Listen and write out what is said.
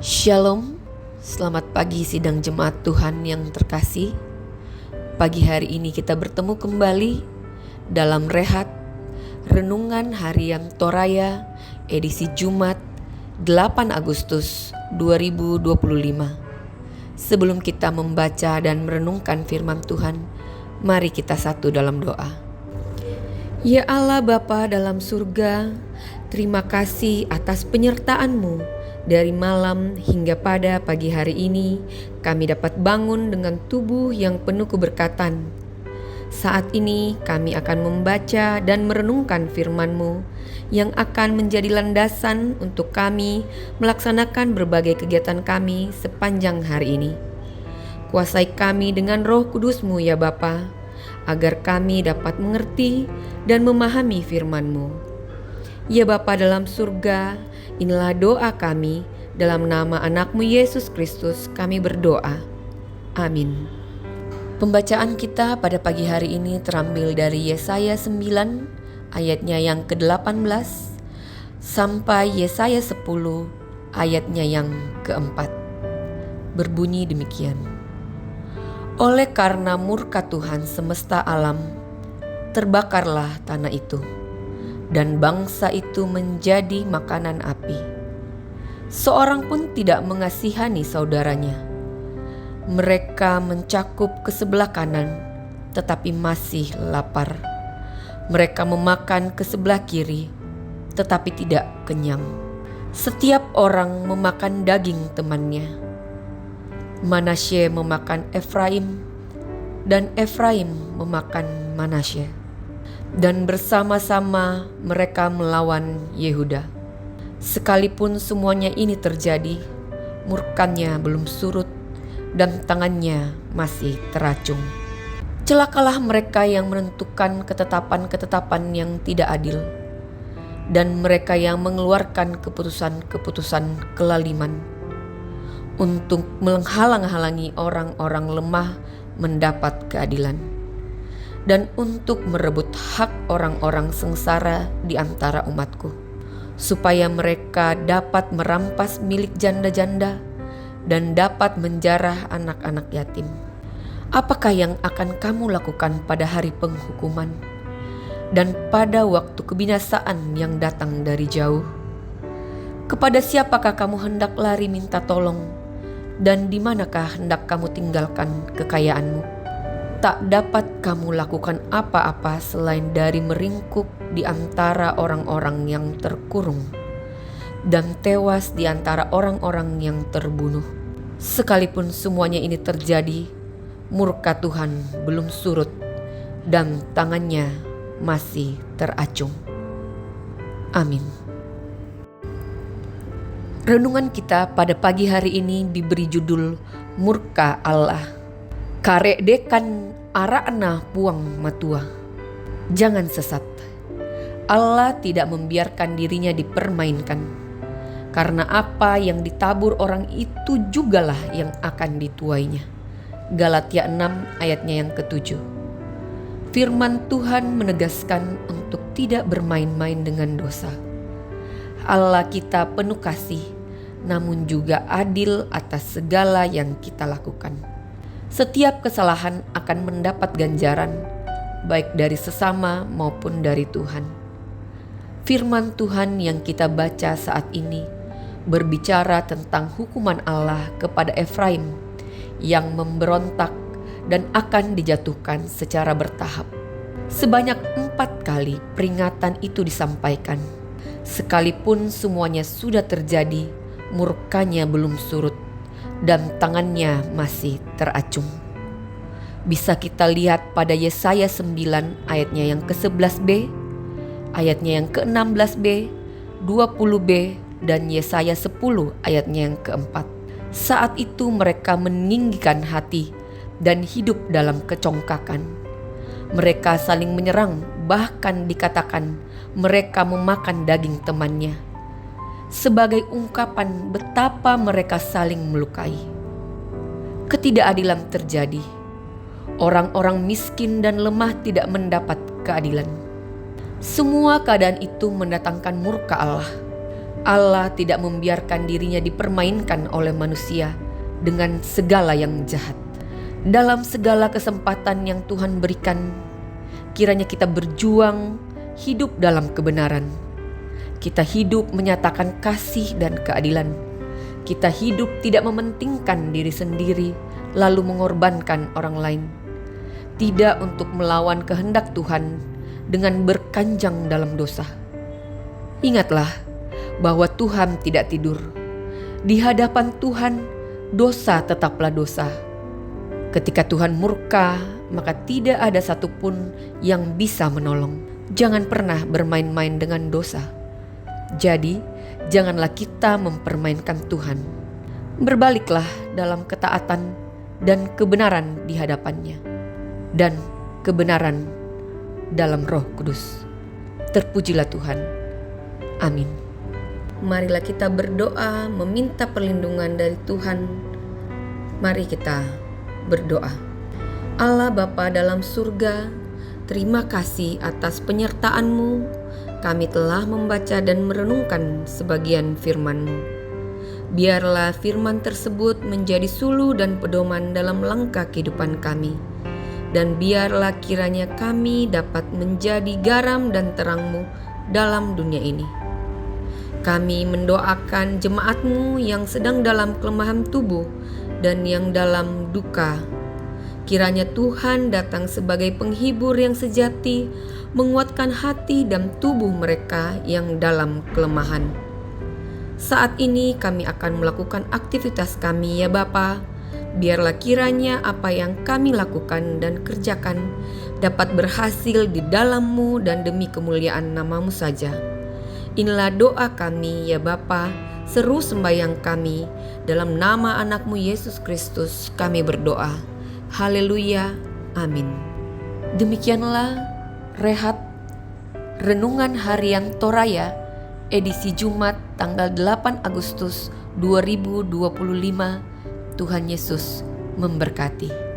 Shalom, selamat pagi sidang jemaat Tuhan yang terkasih. Pagi hari ini kita bertemu kembali dalam Rehat Renungan Harian Toraya edisi Jumat 8 Agustus 2025. Sebelum kita membaca dan merenungkan firman Tuhan, mari kita satu dalam doa. Ya Allah Bapa dalam surga, terima kasih atas penyertaan-Mu. Dari malam hingga pada pagi hari ini, kami dapat bangun dengan tubuh yang penuh keberkatan. Saat ini kami akan membaca dan merenungkan firman-Mu yang akan menjadi landasan untuk kami melaksanakan berbagai kegiatan kami sepanjang hari ini. Kuasai kami dengan Roh Kudus-Mu ya Bapa, agar kami dapat mengerti dan memahami firman-Mu. Ya Bapa dalam surga, inilah doa kami, dalam nama anak-Mu Yesus Kristus kami berdoa. Amin. Pembacaan kita pada pagi hari ini terambil dari Yesaya 9 ayatnya yang ke-18 sampai Yesaya 10 ayatnya yang ke-4. Berbunyi demikian. Oleh karena murka Tuhan semesta alam, terbakarlah tanah itu, dan bangsa itu menjadi makanan api. Seorang pun tidak mengasihani saudaranya. Mereka mencakup ke sebelah kanan, tetapi masih lapar. Mereka memakan ke sebelah kiri, tetapi tidak kenyang. Setiap orang memakan daging temannya. Manasye memakan Efraim, dan Efraim memakan Manasye. Dan bersama-sama mereka melawan Yehuda. Sekalipun semuanya ini terjadi, murkanya belum surut dan tangannya masih teracung. Celakalah mereka yang menentukan ketetapan-ketetapan yang tidak adil, dan mereka yang mengeluarkan keputusan-keputusan kelaliman untuk menghalang-halangi orang-orang lemah mendapat keadilan, dan untuk merebut hak orang-orang sengsara di antara umatku, supaya mereka dapat merampas milik janda-janda dan dapat menjarah anak-anak yatim. Apakah yang akan kamu lakukan pada hari penghukuman dan pada waktu kebinasaan yang datang dari jauh? Kepada siapakah kamu hendak lari minta tolong, dan di manakah hendak kamu tinggalkan kekayaanmu? Tak dapat kamu lakukan apa-apa selain dari meringkuk di antara orang-orang yang terkurung dan tewas di antara orang-orang yang terbunuh. Sekalipun semuanya ini terjadi, murka Tuhan belum surut dan tangannya masih teracung. Amin. Renungan kita pada pagi hari ini diberi judul Murka Allah. Karek dekan araana puang matua. Jangan sesat. Allah tidak membiarkan dirinya dipermainkan. Karena apa yang ditabur orang itu jugalah yang akan dituainya. Galatia 6 ayatnya yang ke-7. Firman Tuhan menegaskan untuk tidak bermain-main dengan dosa. Allah kita penuh kasih, namun juga adil atas segala yang kita lakukan. Setiap kesalahan akan mendapat ganjaran, baik dari sesama maupun dari Tuhan. Firman Tuhan yang kita baca saat ini berbicara tentang hukuman Allah kepada Efraim yang memberontak dan akan dijatuhkan secara bertahap. Sebanyak 4 kali peringatan itu disampaikan. Sekalipun semuanya sudah terjadi, murkanya belum surut dan tangannya masih teracung. Bisa kita lihat pada Yesaya 9 ayatnya yang ke-11b, ayatnya yang ke-16b, 20b, dan Yesaya 10 ayatnya yang ke-4. Saat itu mereka meninggikan hati dan hidup dalam kecongkakan. Mereka saling menyerang, bahkan dikatakan mereka memakan daging temannya. Sebagai ungkapan betapa mereka saling melukai. Ketidakadilan terjadi. Orang-orang miskin dan lemah tidak mendapat keadilan. Semua keadaan itu mendatangkan murka Allah. Allah tidak membiarkan dirinya dipermainkan oleh manusia dengan segala yang jahat. Dalam segala kesempatan yang Tuhan berikan, kiranya kita berjuang hidup dalam kebenaran. Kita hidup menyatakan kasih dan keadilan. Kita hidup tidak mementingkan diri sendiri lalu mengorbankan orang lain. Tidak untuk melawan kehendak Tuhan dengan berkanjang dalam dosa. Ingatlah bahwa Tuhan tidak tidur. Di hadapan Tuhan, dosa tetaplah dosa. Ketika Tuhan murka, maka tidak ada satupun yang bisa menolong. Jangan pernah bermain-main dengan dosa. Jadi, janganlah kita mempermainkan Tuhan. Berbaliklah dalam ketaatan dan kebenaran di hadapannya, dan kebenaran dalam Roh Kudus. Terpujilah Tuhan. Amin. Marilah kita berdoa meminta perlindungan dari Tuhan. Mari kita berdoa. Allah Bapa dalam surga, terima kasih atas penyertaan-Mu. Kami telah membaca dan merenungkan sebagian firman-Mu. Biarlah firman tersebut menjadi suluh dan pedoman dalam langkah kehidupan kami. Dan biarlah kiranya kami dapat menjadi garam dan terang-Mu dalam dunia ini. Kami mendoakan jemaat-Mu yang sedang dalam kelemahan tubuh dan yang dalam duka. Kiranya Tuhan datang sebagai penghibur yang sejati, menguatkan hati dan tubuh mereka yang dalam kelemahan. Saat ini kami akan melakukan aktivitas kami ya Bapa. Biarlah kiranya apa yang kami lakukan dan kerjakan dapat berhasil di dalam-Mu dan demi kemuliaan nama-Mu saja. Inilah doa kami ya Bapa, seru sembahyang kami, dalam nama anak-Mu Yesus Kristus kami berdoa. Haleluya, amin. Demikianlah Rehat Renungan Harian Toraya edisi Jumat tanggal 8 Agustus 2025. Tuhan Yesus memberkati.